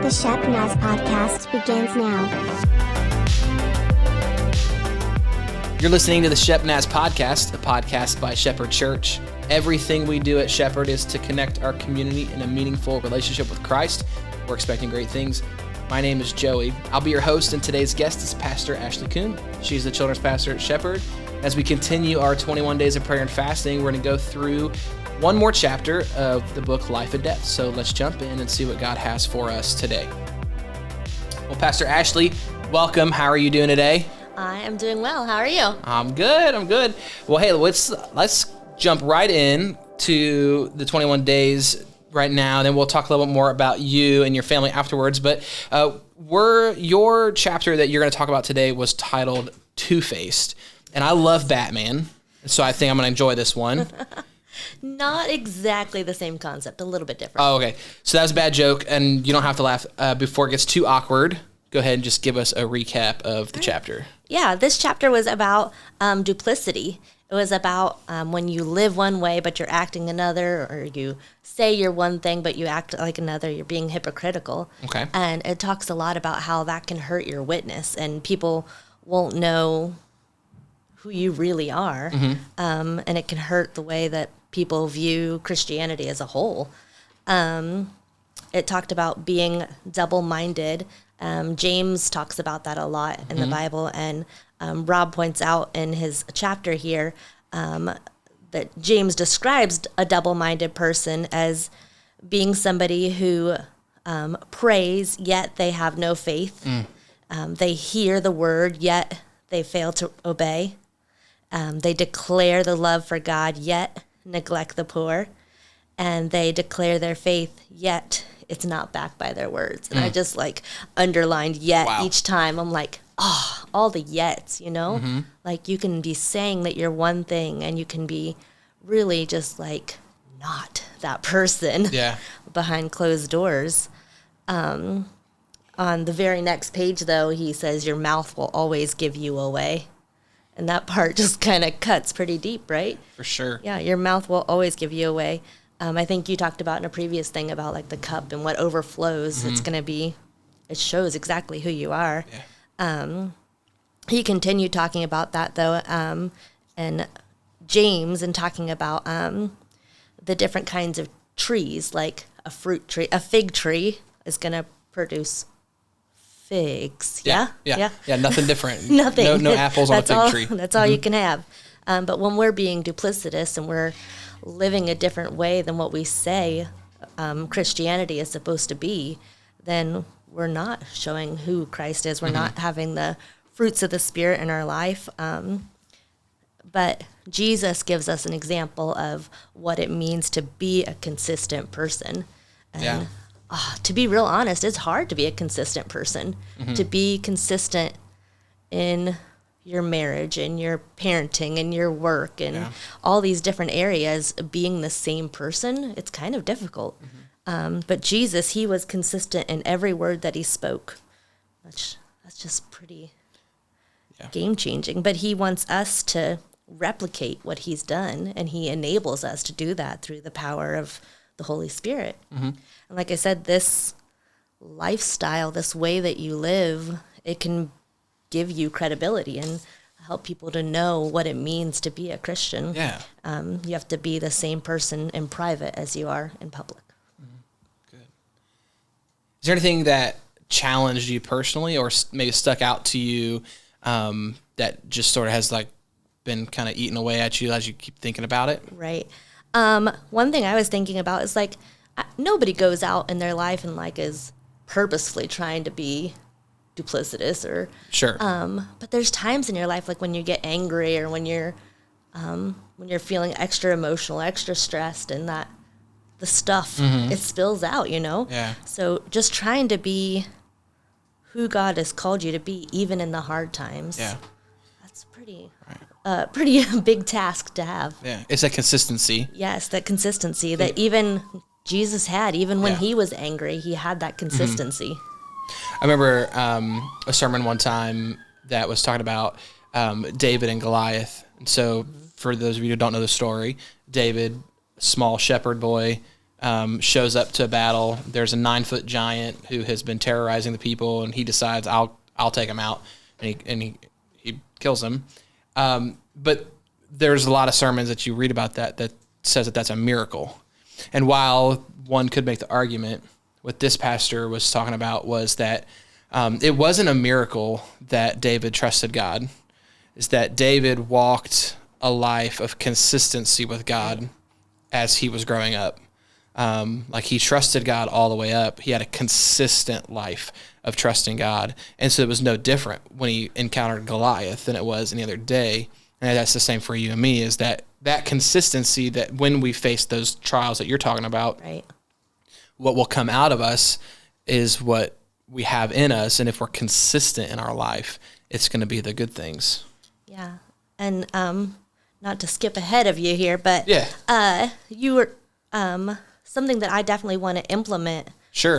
The Shepnaz podcast begins now. You're listening to the Shepnaz podcast, a podcast by Shepherd Church. Everything we do at Shepherd is to connect our community in a meaningful relationship with Christ. We're expecting great things. My name is Joey. I'll be your host, and today's guest is Pastor Ashley Kuhn. She's the children's pastor at Shepherd. As we continue our 21 days of prayer and fasting, we're going to go through one more chapter of the book Life and Death. So let's jump in and see what God has for us today. Well, Pastor Ashley, welcome. How are you doing today? I am doing well. How are you? I'm good. Well, hey, let's jump right in to the 21 days right now. Then we'll talk a little bit more about you and your family afterwards. But your chapter that you're going to talk about today was titled Two-Faced. And I love Batman, so I think I'm going to enjoy this one. Not exactly the same concept, a little bit different. Oh, okay. So that was a bad joke, and you don't have to laugh before it gets too awkward. Go ahead and just give us a recap of the chapter. Yeah, this chapter was about duplicity. It was about when you live one way, but you're acting another, or you say you're one thing, but you act like another. You're being hypocritical. Okay. And it talks a lot about how that can hurt your witness, and people won't know who you really are. Mm-hmm. And it can hurt the way that people view Christianity as a whole. It talked about being double-minded. James talks about that a lot in the Bible, and Rob points out in his chapter here that James describes a double-minded person as being somebody who prays, yet they have no faith. They hear the word, yet they fail to obey. They declare the love for God, yet neglect the poor. And they declare their faith, yet it's not backed by their words. And I just underlined yet each time. I'm like, oh, all the yets, you know? Mm-hmm. Like you can be saying that you're one thing and you can be really just not that person behind closed doors. On the very next page, though, he says your mouth will always give you away. And that part just kind of cuts pretty deep, right? For sure. Yeah, your mouth will always give you away. I think you talked about in a previous thing about the cup and what overflows. Mm-hmm. It's going to be, it shows exactly who you are. Yeah. He continued talking about that though, and James, and talking about the different kinds of trees, like a fruit tree. A fig tree is going to produce figs. Yeah. Nothing different. Nothing. No apples on a fig tree. That's all you can have. But when we're being duplicitous and we're living a different way than what we say Christianity is supposed to be, then we're not showing who Christ is. We're not having the fruits of the Spirit in our life. But Jesus gives us an example of what it means to be a consistent person. And to be real honest, it's hard to be a consistent person, to be consistent in your marriage and your parenting and your work and all these different areas. Being the same person, it's kind of difficult. But Jesus, he was consistent in every word that he spoke. That's just pretty game-changing. But he wants us to replicate what he's done, and he enables us to do that through the power of the Holy Spirit. And like I said, this lifestyle, this way that you live, it can give you credibility and help people to know what it means to be a Christian. You have to be the same person in private as you are in public. Good. Is there anything that challenged you personally, or maybe stuck out to you that just sort of has been kind of eating away at you as you keep thinking about it? Right. One thing I was thinking about is nobody goes out in their life and is purposefully trying to be duplicitous or sure. But there's times in your life when you get angry, or when you're feeling extra emotional, extra stressed, and that the stuff it spills out, Yeah. So just trying to be who God has called you to be, even in the hard times. Yeah. That's pretty big task to have. Yeah. It's that consistency. Yes, that consistency that even Jesus had. Even when he was angry, he had that consistency. I remember a sermon one time that was talking about David and Goliath. And so for those of you who don't know the story, David, small shepherd boy, shows up to a battle. There's a 9-foot giant who has been terrorizing the people, and he decides I'll take him out, and he kills him. But there's a lot of sermons that you read about that says that that's a miracle. And while one could make the argument, what this pastor was talking about was that it wasn't a miracle that David trusted God. Is that David walked a life of consistency with God as he was growing up. Like he trusted God all the way up. He had a consistent life of trusting God. And so it was no different when he encountered Goliath than it was any other day. And that's the same for you and me, is that consistency, that when we face those trials that you're talking about, right, what will come out of us is what we have in us. And if we're consistent in our life, it's going to be the good things. Yeah. And not to skip ahead of you here, but you were something that I definitely want to implement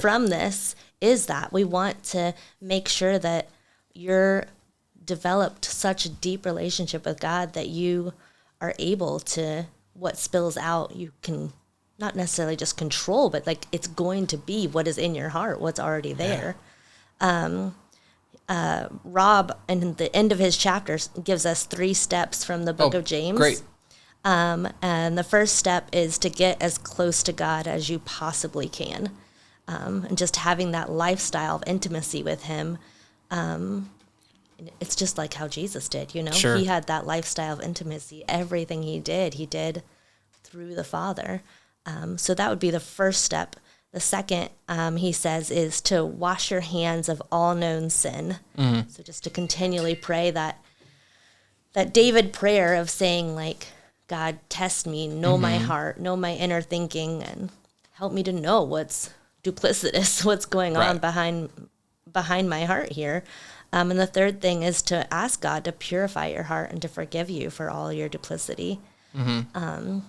from this is that we want to make sure that you're developed such a deep relationship with God that you are able to, what spills out, you can not necessarily just control, but like it's going to be what is in your heart, what's already there. Rob, in the end of his chapters, gives us 3 steps from the book of James. Great. And the first step is to get as close to God as you possibly can. And just having that lifestyle of intimacy with him. It's just like how Jesus did, you know? Sure. He had that lifestyle of intimacy. Everything he did through the Father. So that would be the first step. The second, he says, is to wash your hands of all known sin. Mm-hmm. So just to continually pray that David prayer of saying, like, God, test me, know my heart, know my inner thinking, and help me to know what's duplicitous, what's going on behind my heart here. And the third thing is to ask God to purify your heart and to forgive you for all your duplicity. Mm-hmm.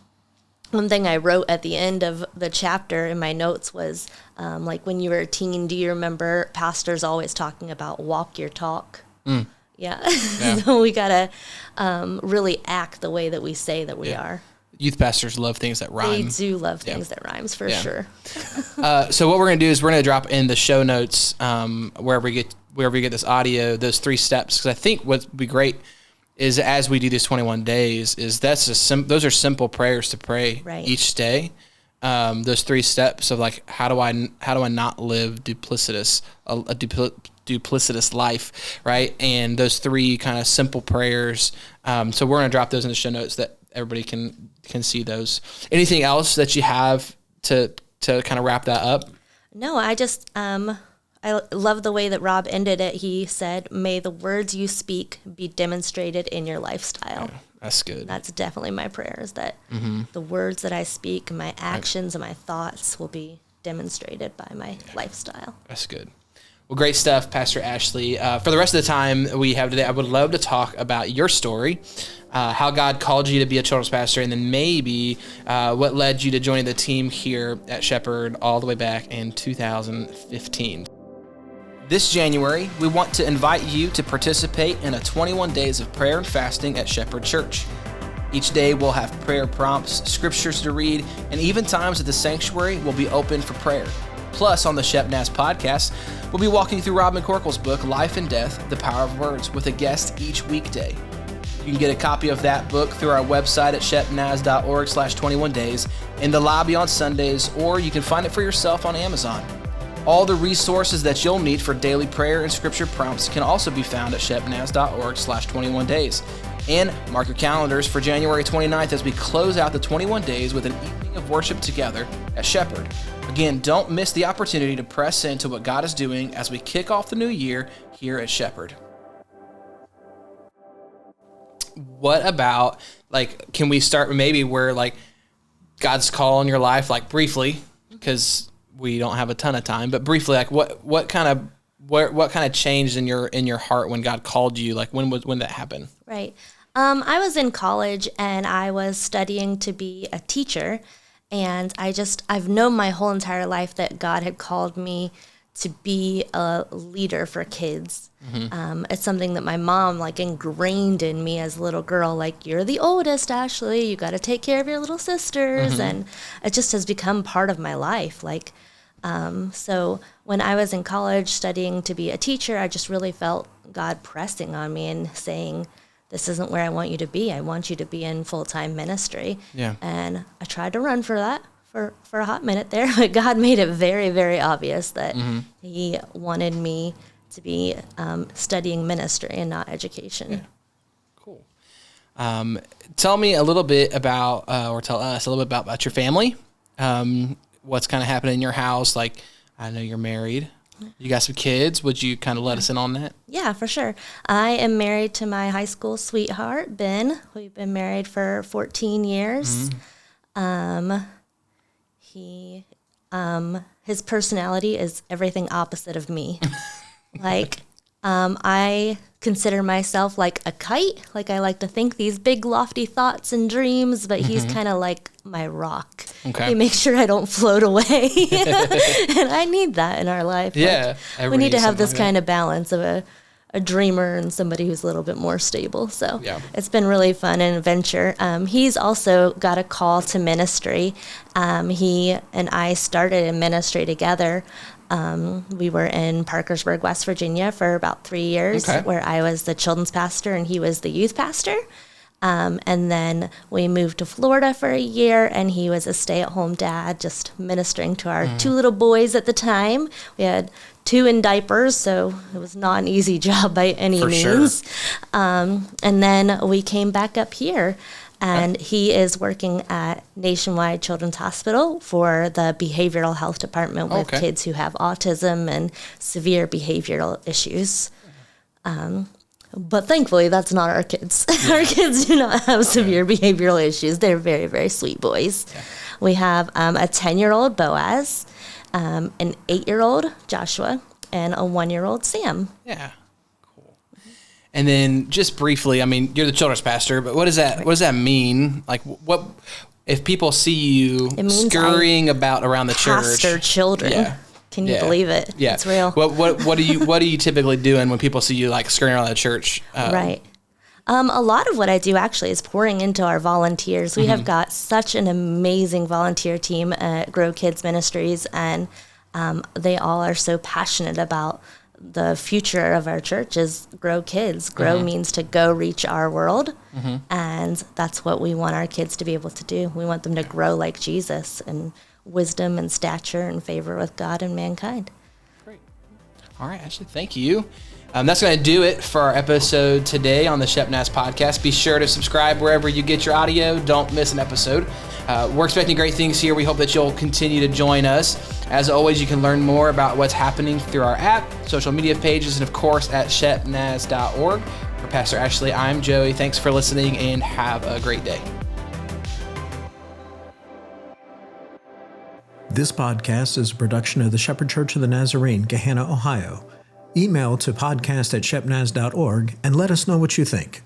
One thing I wrote at the end of the chapter in my notes was, like when you were a teen, do you remember pastors always talking about walk your talk? Mm. Yeah. So we got to really act the way that we say that we are. Youth pastors love things that rhyme. They do love things that rhymes, for sure. So what we're going to do is we're going to drop in the show notes wherever you get this audio, those 3 steps, because I think what would be great is as we do these 21 days, is those are simple prayers to pray each day. Those 3 steps of like, how do I not live duplicitous life, right? And those 3 kind of simple prayers. So we're going to drop those in the show notes that everybody can see those. Anything else that you have to kind of wrap that up? No, I just I love the way that Rob ended it. He said, "May the words you speak be demonstrated in your lifestyle." Yeah, that's good. That's definitely my prayer, is that the words that I speak, my actions and my thoughts will be demonstrated by my lifestyle. That's good. Well, great stuff, Pastor Ashley. For the rest of the time we have today, I would love to talk about your story, how God called you to be a children's pastor, and then maybe what led you to joining the team here at Shepherd all the way back in 2015. This January, we want to invite you to participate in a 21 days of prayer and fasting at Shepherd Church. Each day we'll have prayer prompts, scriptures to read, and even times at the sanctuary will be open for prayer. Plus, on the Shepnaz podcast, we'll be walking through Rob McCorkle's book, Life and Death, The Power of Words, with a guest each weekday. You can get a copy of that book through our website at shepnaz.org/21 days, in the lobby on Sundays, or you can find it for yourself on Amazon. All the resources that you'll need for daily prayer and scripture prompts can also be found at shepnaz.org/21 days. And mark your calendars for January 29th as we close out the 21 days with an evening of worship together at Shepherd. Again, don't miss the opportunity to press into what God is doing as we kick off the new year here at Shepherd. What about, like, can we start maybe where, like, God's call on your life, like, briefly, because we don't have a ton of time, but briefly, like, what kind of changed in your heart when God called you? Like, when that happened? Right. I was in college and I was studying to be a teacher, and I've known my whole entire life that God had called me to be a leader for kids. It's something that my mom like ingrained in me as a little girl, like, you're the oldest, Ashley, you got to take care of your little sisters. And it just has become part of my life. Like, so when I was in college studying to be a teacher, I just really felt God pressing on me and saying, this isn't where I want you to be. I want you to be in full-time ministry. Yeah. And I tried to run for that for a hot minute there, but God made it very, very obvious that he wanted me to be studying ministry and not education. Yeah. Cool. Tell me a little bit about, or tell us a little bit about your family. What's kind of happening in your house? Like, I know you're married. You got some kids. Would you kind of let us in on that? Yeah, for sure. I am married to my high school sweetheart, Ben. We've been married for 14 years. His personality is everything opposite of me. Like, I consider myself like a kite. Like, I like to think these big lofty thoughts and dreams, but he's kind of like my rock. Okay. He makes sure I don't float away. And I need that in our life. Yeah. Like, we need to have this kind of balance of a dreamer and somebody who's a little bit more stable. So it's been really fun and adventure. He's also got a call to ministry. He and I started in ministry together. We were in Parkersburg, West Virginia for about 3 years, where I was the children's pastor and he was the youth pastor. And then we moved to Florida for a year, and he was a stay-at-home dad, just ministering to our 2 little boys at the time. We had 2 in diapers, so it was not an easy job by any means. And then we came back up here, and he is working at Nationwide Children's Hospital for the behavioral health department with kids who have autism and severe behavioral issues. But thankfully, that's not our kids. Our kids do not have severe behavioral issues. They're very, very sweet boys. Yeah. We have a 10-year-old Boaz, an 8-year-old Joshua, and a 1-year-old Sam. Yeah. Cool. And then just briefly, I mean, you're the children's pastor, but what does that mean? Like, what if people see you scurrying about around the church? Pastor children. Yeah. Can you believe it? Yeah, it's real. What are you typically doing when people see you like scurrying around the church? Right. A lot of what I do actually is pouring into our volunteers. We have got such an amazing volunteer team at Grow Kids Ministries, and they all are so passionate about the future of our church is Grow Kids. Grow means to go reach our world, and that's what we want our kids to be able to do. We want them to grow like Jesus and wisdom and stature and favor with God and mankind. Great. All right, Ashley, thank you. That's going to do it for our episode today on the Shepnaz podcast. Be sure to subscribe wherever you get your audio. Don't miss an episode. We're expecting great things here. We hope that you'll continue to join us. As always, you can learn more about what's happening through our app, social media pages, and of course at shepnaz.org. For Pastor Ashley, I'm Joey. Thanks for listening and have a great day. This podcast is a production of the Shepherd Church of the Nazarene, Gahanna, Ohio. Email to podcast@shepnaz.org and let us know what you think.